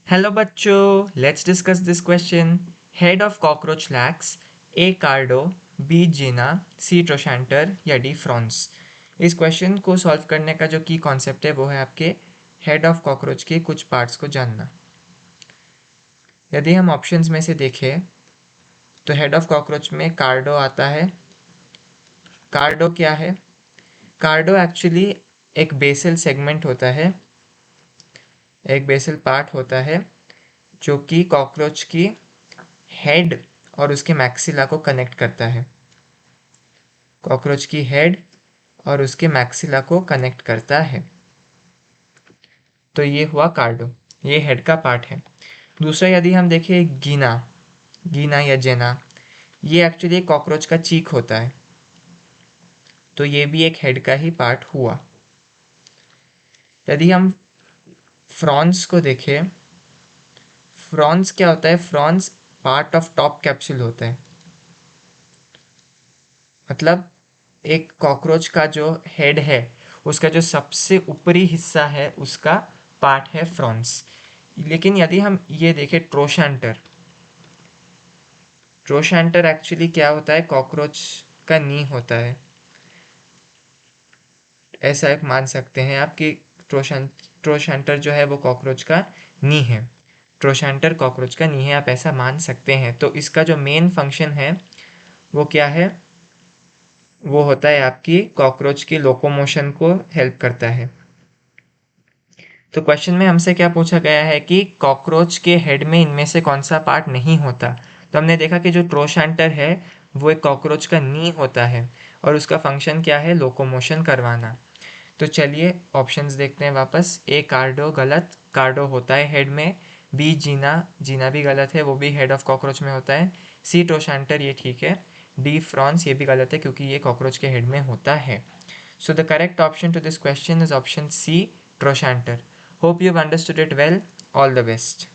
Hello बच्चों, let's discuss this question. Head of cockroach lacks A cardo, B gena, C trochanter या D frons. इस question को solve करने का जो की कॉन्सेप्ट है वो है आपके हेड ऑफ कॉकरोच के कुछ पार्ट्स को जानना। यदि हम ऑप्शंस में से देखें तो हेड ऑफ कॉकरोच में कार्डो आता है। कार्डो क्या है? कार्डो एक्चुअली एक बेसल सेगमेंट होता है, एक बेसल पार्ट होता है जो कि कॉकरोच की हेड और उसके मैक्सिला को कनेक्ट करता है। कॉकरोच की हेड और उसके मैक्सिला को कनेक्ट करता है। तो ये हुआ कार्डो, ये हेड का पार्ट है। दूसरा यदि हम देखें गीना, गीना या जेना, ये एक्चुअली कॉकरोच का चीक होता है। तो ये भी एक हेड का ही पार्ट हुआ। यदि हम फ्रॉन्स को देखें, फ्रॉन्स क्या होता है? Fronx part of top capsule होता है। मतलब एक कॉकरोच का जो हेड है उसका जो सबसे ऊपरी हिस्सा है उसका पार्ट है फ्रॉन्स। लेकिन यदि हम ये देखें ट्रोशैंटर, ट्रोशैंटर एक्चुअली क्या होता है? कॉकरोच का नी होता है। ऐसा एक मान सकते हैं आप कि ट्रोशैंटर जो है वो कॉकरोच का नी है। ट्रोशैंटर कॉकरोच का नी है, आप ऐसा मान सकते हैं। तो इसका जो मेन फंक्शन है वो क्या है? वो होता है आपकी कॉकरोच की लोकोमोशन को हेल्प करता है। तो क्वेश्चन में हमसे क्या पूछा गया है कि कॉकरोच के हेड में इनमें से कौन सा पार्ट नहीं होता। तो हमने देखा कि जो ट्रोशैंटर है वो एक कॉकरोच का नी होता है और उसका फंक्शन क्या है? लोकोमोशन करवाना। तो चलिए ऑप्शंस देखते हैं वापस। ए कार्डो गलत, कार्डो होता है हेड में। बी जीना, जीना भी गलत है, वो भी हेड ऑफ कॉकरोच में होता है। सी ट्रोशैंटर, ये ठीक है। डी फ्रॉन्स, ये भी गलत है क्योंकि ये कॉकरोच के हेड में होता है। So the correct option to this question is option C, Trochanter. Hope you've understood it well. All the best.